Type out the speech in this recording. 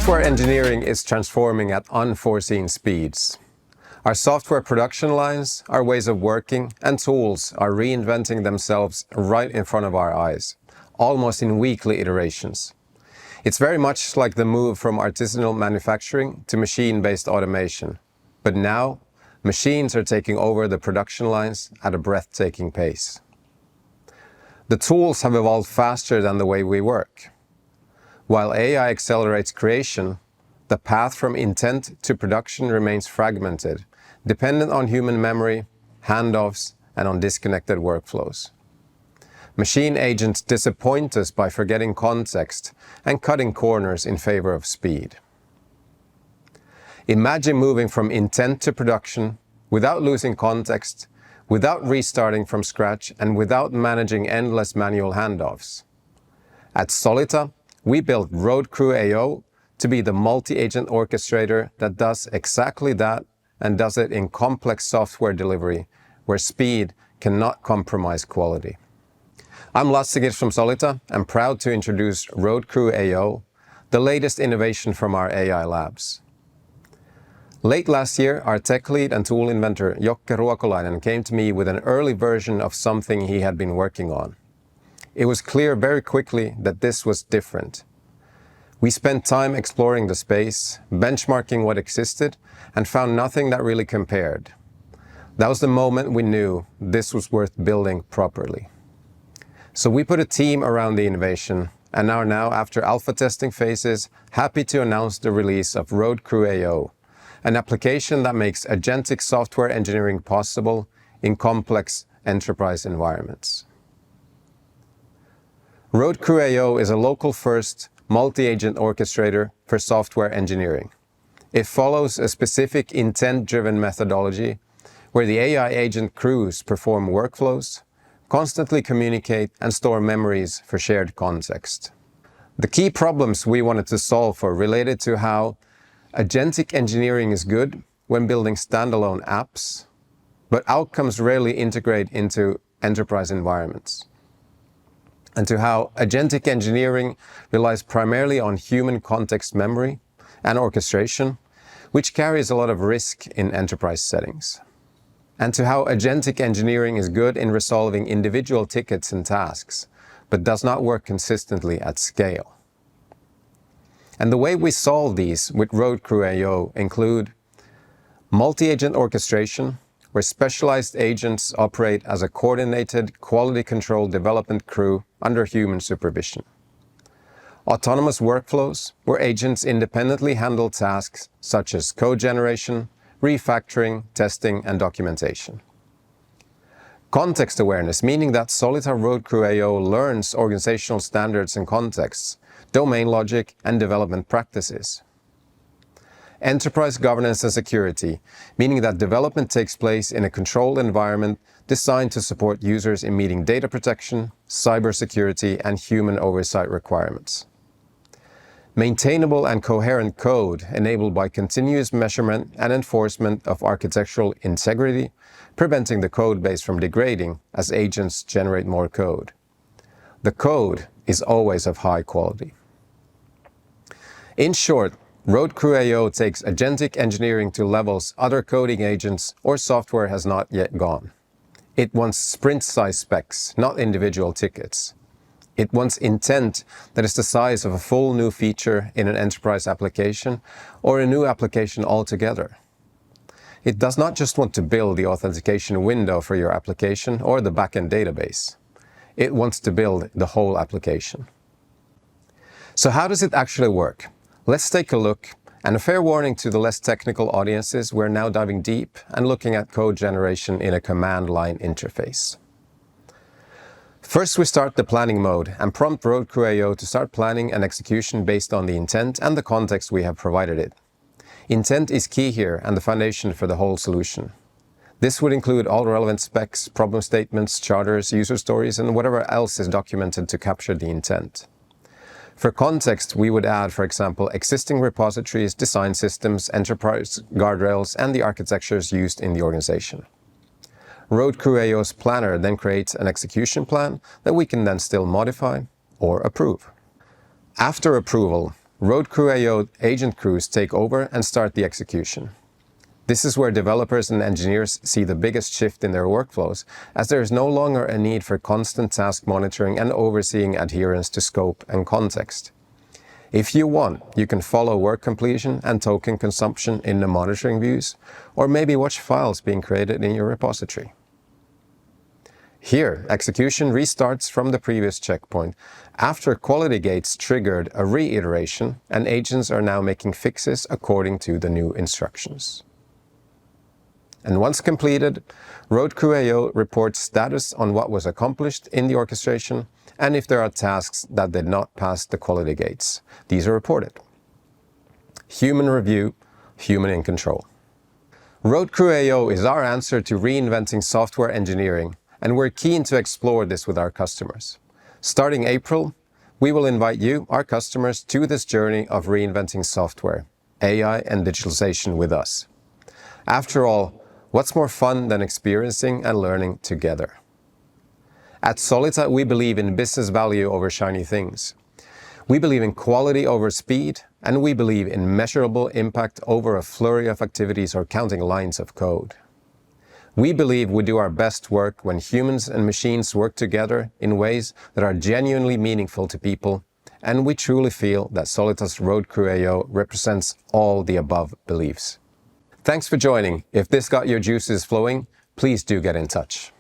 Software engineering is transforming at unforeseen speeds. Our software production lines, our ways of working, and tools are reinventing themselves right in front of our eyes, almost in weekly iterations. It's very much like the move from artisanal manufacturing to machine-based automation. But now, machines are taking over the production lines at a breathtaking pace. The tools have evolved faster than the way we work. While AI accelerates creation, the path from intent to production remains fragmented, dependent on human memory, handoffs, and on disconnected workflows. Machine agents disappoint us by forgetting context and cutting corners in favor of speed. Imagine moving from intent to production without losing context, without restarting from scratch, and without managing endless manual handoffs. At Solita, we built RoadCrewAO to be the multi-agent orchestrator that does exactly that and does it in complex software delivery where speed cannot compromise quality. I'm Lasse Girs from Solita and proud to introduce RoadCrewAO, the latest innovation from our AI labs. Late last year, our tech lead and tool inventor Jokke Ruokolainen came to me with an early version of something he had been working on. It was clear very quickly that this was different. We spent time exploring the space, benchmarking what existed, and found nothing that really compared. That was the moment we knew this was worth building properly. So we put a team around the innovation and are now, after alpha testing phases, happy to announce the release of RoadCrewAO, an application that makes agentic software engineering possible in complex enterprise environments. RoadCrewAO is a local-first, multi-agent orchestrator for software engineering. It follows a specific intent-driven methodology where the AI agent crews perform workflows, constantly communicate, and store memories for shared context. The key problems we wanted to solve for related to how agentic engineering is good when building standalone apps, but outcomes rarely integrate into enterprise environments, and to how agentic engineering relies primarily on human context memory and orchestration, which carries a lot of risk in enterprise settings, and to how agentic engineering is good in resolving individual tickets and tasks, but does not work consistently at scale. And the way we solve these with RoadCrewAO include multi-agent orchestration, where specialized agents operate as a coordinated, quality-controlled development crew under human supervision. Autonomous workflows, where agents independently handle tasks such as code generation, refactoring, testing, and documentation. Context awareness, meaning that Solita RoadCrewAO learns organizational standards and contexts, domain logic, and development practices. Enterprise governance and security, meaning that development takes place in a controlled environment designed to support users in meeting data protection, cybersecurity, and human oversight requirements. Maintainable and coherent code enabled by continuous measurement and enforcement of architectural integrity, preventing the code base from degrading as agents generate more code. The code is always of high quality. In short, RoadCrewAO takes agentic engineering to levels other coding agents or software has not yet gone. It wants sprint-size specs, not individual tickets. It wants intent that is the size of a full new feature in an enterprise application or a new application altogether. It does not just want to build the authentication window for your application or the backend database. It wants to build the whole application. So how does it actually work? Let's take a look, and a fair warning to the less technical audiences, we're now diving deep and looking at code generation in a command line interface. First, we start the planning mode and prompt RoadCrewAO to start planning and execution based on the intent and the context we have provided it. Intent is key here and the foundation for the whole solution. This would include all relevant specs, problem statements, charters, user stories, and whatever else is documented to capture the intent. For context, we would add, for example, existing repositories, design systems, enterprise guardrails, and the architectures used in the organization. RoadCrewAO's planner then creates an execution plan that we can then still modify or approve. After approval, RoadCrewAO agent crews take over and start the execution. This is where developers and engineers see the biggest shift in their workflows, as there is no longer a need for constant task monitoring and overseeing adherence to scope and context. If you want, you can follow work completion and token consumption in the monitoring views, or maybe watch files being created in your repository. Here, execution restarts from the previous checkpoint after quality gates triggered a reiteration, and agents are now making fixes according to the new instructions. And once completed, RoadCrewAO reports status on what was accomplished in the orchestration and if there are tasks that did not pass the quality gates. These are reported. Human review, human in control. RoadCrewAO is our answer to reinventing software engineering, and we're keen to explore this with our customers. Starting April, we will invite you, our customers, to this journey of reinventing software, AI and digitalization with us. After all, what's more fun than experiencing and learning together? At Solita, we believe in business value over shiny things. We believe in quality over speed, and we believe in measurable impact over a flurry of activities or counting lines of code. We believe we do our best work when humans and machines work together in ways that are genuinely meaningful to people, and we truly feel that Solita's RoadCrewAO represents all the above beliefs. Thanks for joining. If this got your juices flowing, please do get in touch.